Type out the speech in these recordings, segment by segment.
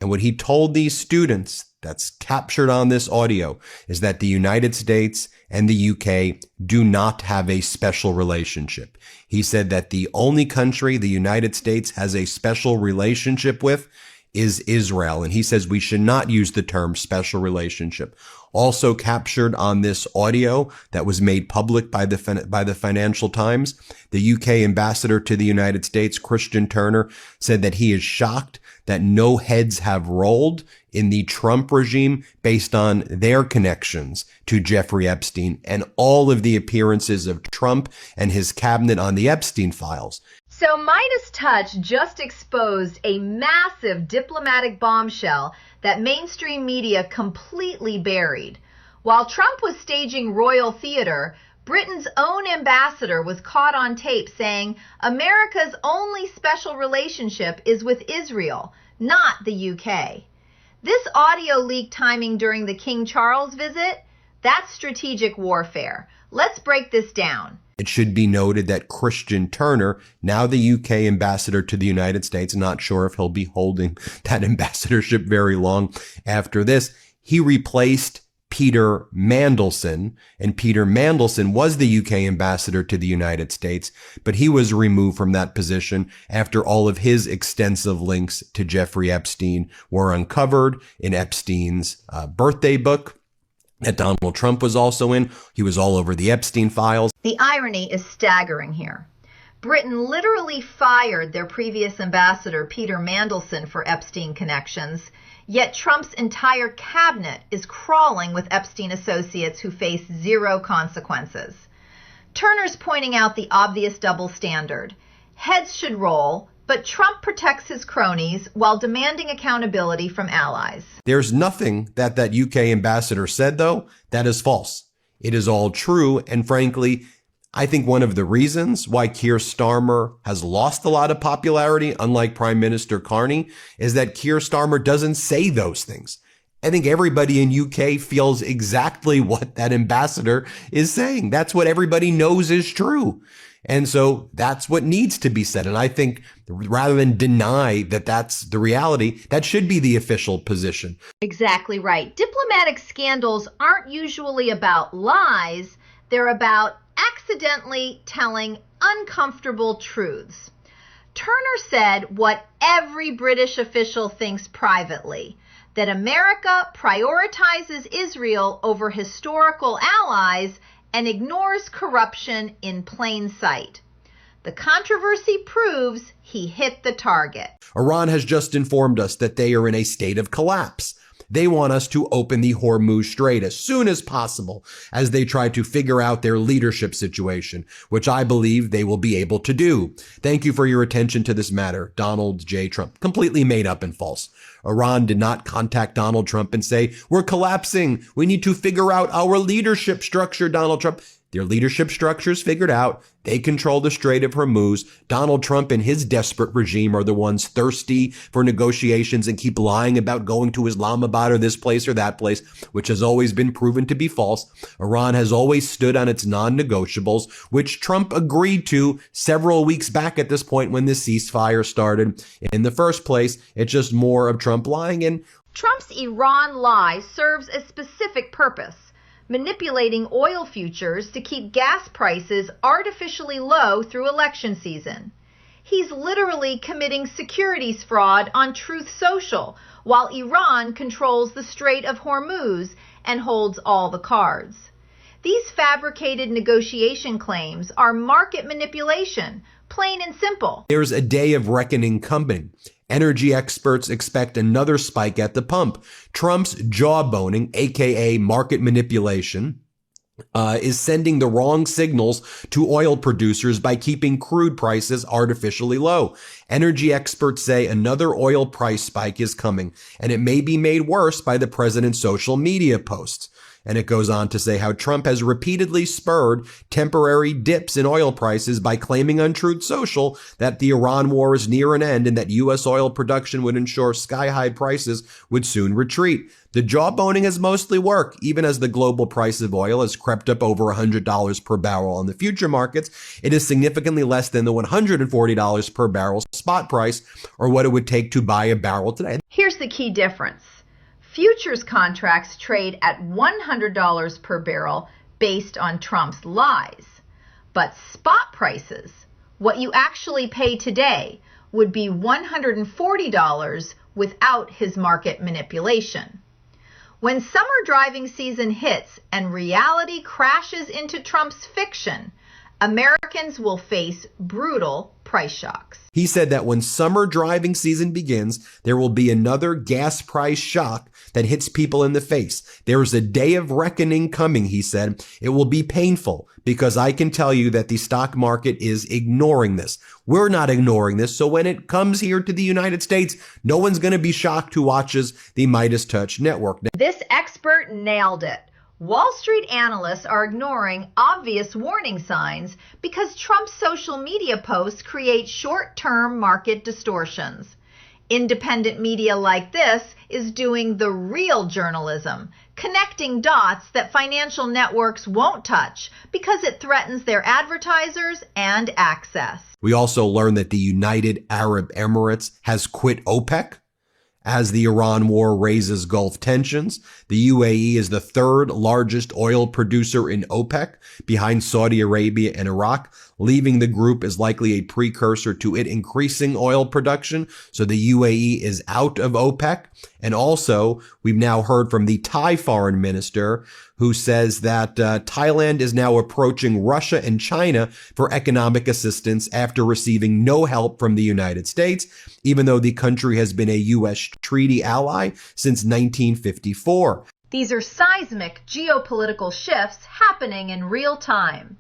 And what he told these students, that's captured on this audio, is that the United States and the UK do not have a special relationship. He said that the only country the United States has a special relationship with is Israel. And he says we should not use the term special relationship. Also captured on this audio that was made public by the Financial Times, the UK ambassador to the United States, Christian Turner, said that he is shocked that no heads have rolled in the Trump regime based on their connections to Jeffrey Epstein and all of the appearances of Trump and his cabinet on the Epstein files. So MeidasTouch just exposed a massive diplomatic bombshell that mainstream media completely buried. While Trump was staging royal theater, Britain's own ambassador was caught on tape saying America's only special relationship is with Israel, not the UK. This audio leak timing during the King Charles visit, that's strategic warfare. Let's break this down. It should be noted that Christian Turner, now the UK ambassador to the United States, not sure if he'll be holding that ambassadorship very long after this, he replaced Peter Mandelson, and Peter Mandelson was the UK ambassador to the United States, but he was removed from that position after all of his extensive links to Jeffrey Epstein were uncovered in Epstein's birthday book that Donald Trump was also in. He was all over the Epstein files. The irony is staggering here. Britain literally fired their previous ambassador, Peter Mandelson, for Epstein connections, yet Trump's entire cabinet is crawling with Epstein associates who face zero consequences. Turner's pointing out the obvious double standard. Heads should roll, but Trump protects his cronies while demanding accountability from allies. There's nothing that UK ambassador said, though, that is false. It is all true, and frankly, I think one of the reasons why Keir Starmer has lost a lot of popularity, unlike Prime Minister Carney, is that Keir Starmer doesn't say those things. I think everybody in UK feels exactly what that ambassador is saying. That's what everybody knows is true. And so that's what needs to be said. And I think rather than deny that that's the reality, that should be the official position. Exactly right. Diplomatic scandals aren't usually about lies. They're about accidentally telling uncomfortable truths. Turner said what every British official thinks privately, that America prioritizes Israel over historical allies and ignores corruption in plain sight. The controversy proves he hit the target. Iran has just informed us that they are in a state of collapse. They want us to open the Hormuz Strait as soon as possible as they try to figure out their leadership situation, which I believe they will be able to do. Thank you for your attention to this matter, Donald J. Trump. Completely made up and false. Iran did not contact Donald Trump and say, we're collapsing. We need to figure out our leadership structure, Donald Trump. Their leadership structure is figured out. They control the Strait of Hormuz. Donald Trump and his desperate regime are the ones thirsty for negotiations and keep lying about going to Islamabad or this place or that place, which has always been proven to be false. Iran has always stood on its non-negotiables, which Trump agreed to several weeks back at this point when the ceasefire started. In the first place, it's just more of Trump lying. And Trump's Iran lie serves a specific purpose: manipulating oil futures to keep gas prices artificially low through election season. He's literally committing securities fraud on Truth Social, while Iran controls the Strait of Hormuz and holds all the cards. These fabricated negotiation claims are market manipulation, plain and simple. There's a day of reckoning coming. Energy experts expect another spike at the pump. Trump's jawboning, aka market manipulation, is sending the wrong signals to oil producers by keeping crude prices artificially low. Energy experts say another oil price spike is coming, and it may be made worse by the president's social media posts. And it goes on to say how Trump has repeatedly spurred temporary dips in oil prices by claiming on Truth Social that the Iran war is near an end and that U.S. oil production would ensure sky-high prices would soon retreat. The jawboning has mostly worked, even as the global price of oil has crept up over $100 per barrel on the future markets. It is significantly less than the $140 per barrel spot price, or what it would take to buy a barrel today. Here's the key difference. Futures contracts trade at $100 per barrel based on Trump's lies. But spot prices, what you actually pay today, would be $140 without his market manipulation. When summer driving season hits and reality crashes into Trump's fiction, Americans will face brutal price shocks. He said that when summer driving season begins, there will be another gas price shock that hits people in the face. There is a day of reckoning coming, he said. It will be painful because I can tell you that the stock market is ignoring this. We're not ignoring this. So when it comes here to the United States, no one's going to be shocked who watches the MeidasTouch network. This expert nailed it. Wall Street analysts are ignoring obvious warning signs because Trump's social media posts create short-term market distortions. Independent media like this is doing the real journalism, connecting dots that financial networks won't touch because it threatens their advertisers and access. We also learned that the United Arab Emirates has quit OPEC. As the Iran war raises Gulf tensions, the UAE is the third largest oil producer in OPEC, behind Saudi Arabia and Iraq. Leaving the group is likely a precursor to it increasing oil production. So the UAE is out of OPEC. And also, we've now heard from the Thai foreign minister who says that Thailand is now approaching Russia and China for economic assistance after receiving no help from the United States, even though the country has been a U.S. treaty ally since 1954. These are seismic geopolitical shifts happening in real time.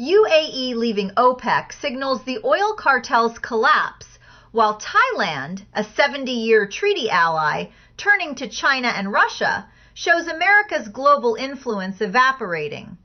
UAE leaving OPEC signals the oil cartel's collapse, while Thailand, a 70-year treaty ally, turning to China and Russia, shows America's global influence evaporating.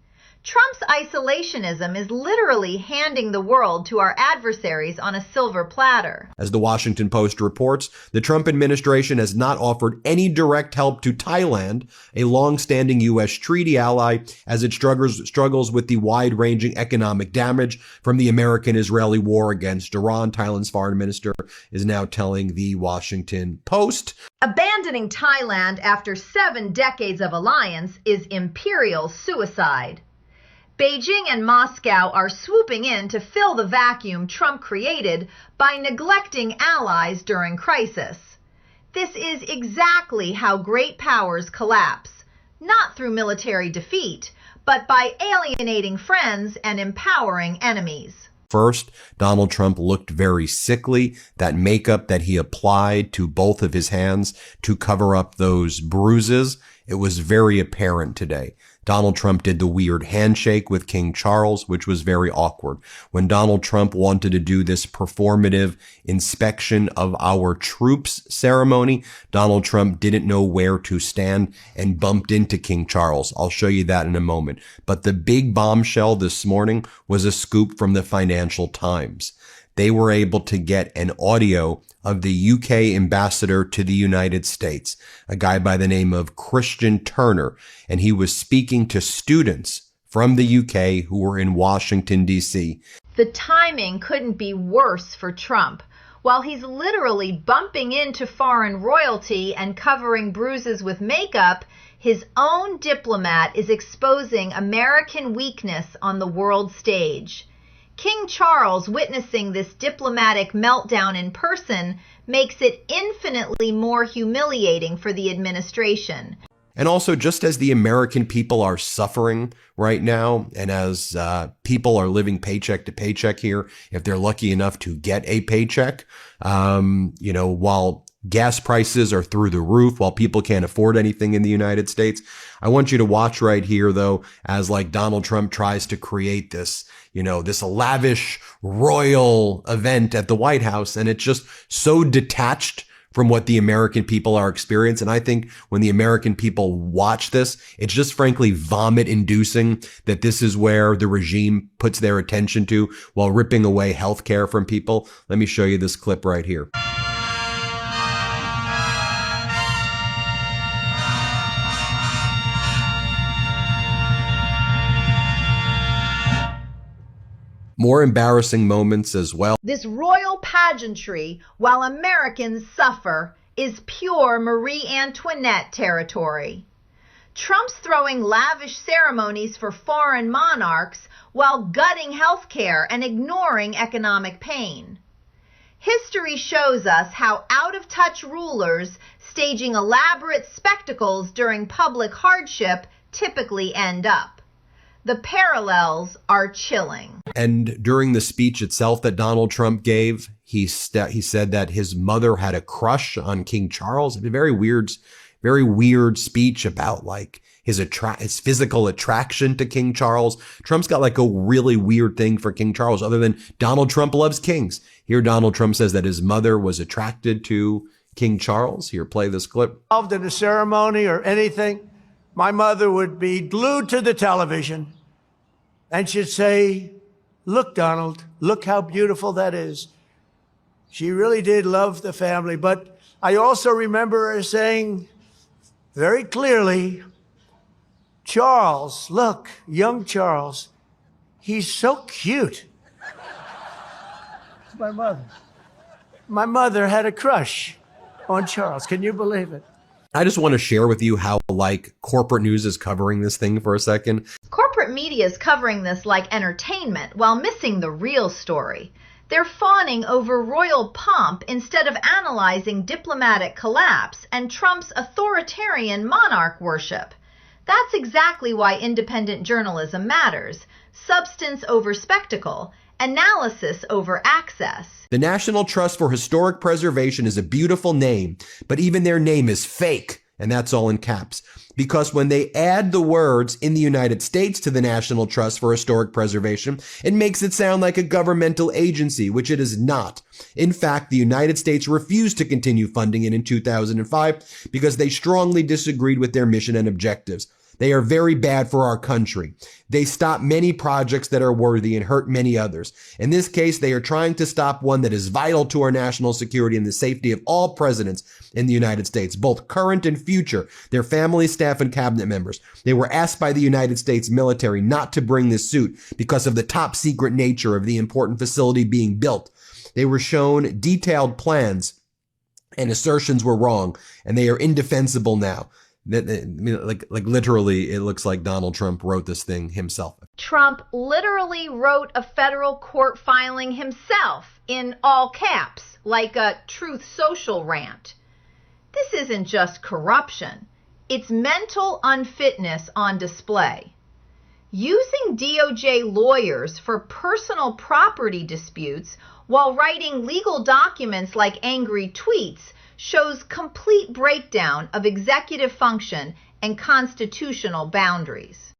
Trump's isolationism is literally handing the world to our adversaries on a silver platter. As the Washington Post reports, the Trump administration has not offered any direct help to Thailand, a long-standing U.S. treaty ally, as it struggles with the wide-ranging economic damage from the American-Israeli war against Iran. Thailand's foreign minister is now telling the Washington Post. Abandoning Thailand after 7 decades of alliance is imperial suicide. Beijing and Moscow are swooping in to fill the vacuum Trump created by neglecting allies during crisis. This is exactly how great powers collapse, not through military defeat, but by alienating friends and empowering enemies. First, Donald Trump looked very sickly. That makeup that he applied to both of his hands to cover up those bruises, it was very apparent today. Donald Trump did the weird handshake with King Charles, which was very awkward. When Donald Trump wanted to do this performative inspection of our troops ceremony, Donald Trump didn't know where to stand and bumped into King Charles. I'll show you that in a moment. But the big bombshell this morning was a scoop from the Financial Times. They were able to get an audio of the UK ambassador to the United States, a guy by the name of Christian Turner, and he was speaking to students from the UK who were in Washington, D.C. The timing couldn't be worse for Trump. While he's literally bumping into foreign royalty and covering bruises with makeup, his own diplomat is exposing American weakness on the world stage. King Charles witnessing this diplomatic meltdown in person makes it infinitely more humiliating for the administration. And also, just as the American people are suffering right now, and as people are living paycheck to paycheck here, if they're lucky enough to get a paycheck, while gas prices are through the roof, while people can't afford anything in the United States, I want you to watch right here, though, as like Donald Trump tries to create this, this lavish royal event at the White House, and it's just so detached from what the American people are experiencing. And I think when the American people watch this, it's just frankly vomit inducing that this is where the regime puts their attention to while ripping away health care from people. Let me show you this clip right here. More embarrassing moments as well. This royal pageantry, while Americans suffer, is pure Marie Antoinette territory. Trump's throwing lavish ceremonies for foreign monarchs while gutting health care and ignoring economic pain. History shows us how out-of-touch rulers staging elaborate spectacles during public hardship typically end up. The parallels are chilling. And during the speech itself that Donald Trump gave, he said that his mother had a crush on King Charles. A very weird speech about like his physical attraction to King Charles. Trump's got like a really weird thing for King Charles, other than Donald Trump loves kings. Here, Donald Trump says that his mother was attracted to King Charles. Here, play this clip. Involved in a ceremony or anything, my mother would be glued to the television and she'd say, "Look, Donald, look how beautiful that is." She really did love the family, but I also remember her saying very clearly, "Charles, look, young Charles, he's so cute." My mother. My mother had a crush on Charles. Can you believe it? I just want to share with you how like corporate news is covering this thing for a second. Corporate media is covering this like entertainment while missing the real story. They're fawning over royal pomp instead of analyzing diplomatic collapse and Trump's authoritarian monarch worship. That's exactly why independent journalism matters. Substance over spectacle, analysis over access. The National Trust for Historic Preservation is a beautiful name, but even their name is fake, and that's all in caps. Because when they add the words "in the United States" to the National Trust for Historic Preservation, it makes it sound like a governmental agency, which it is not. In fact, the United States refused to continue funding it in 2005 because they strongly disagreed with their mission and objectives. They are very bad for our country. They stop many projects that are worthy and hurt many others. In this case, they are trying to stop one that is vital to our national security and the safety of all presidents in the United States, both current and future, their families, staff, and cabinet members. They were asked by the United States military not to bring this suit because of the top secret nature of the important facility being built. They were shown detailed plans and assertions were wrong, and they are indefensible now. Like literally, it looks like Donald Trump wrote this thing himself. Trump literally wrote a federal court filing himself in all caps, like a Truth Social rant. This isn't just corruption. It's mental unfitness on display. Using DOJ lawyers for personal property disputes while writing legal documents like angry tweets shows complete breakdown of executive function and constitutional boundaries.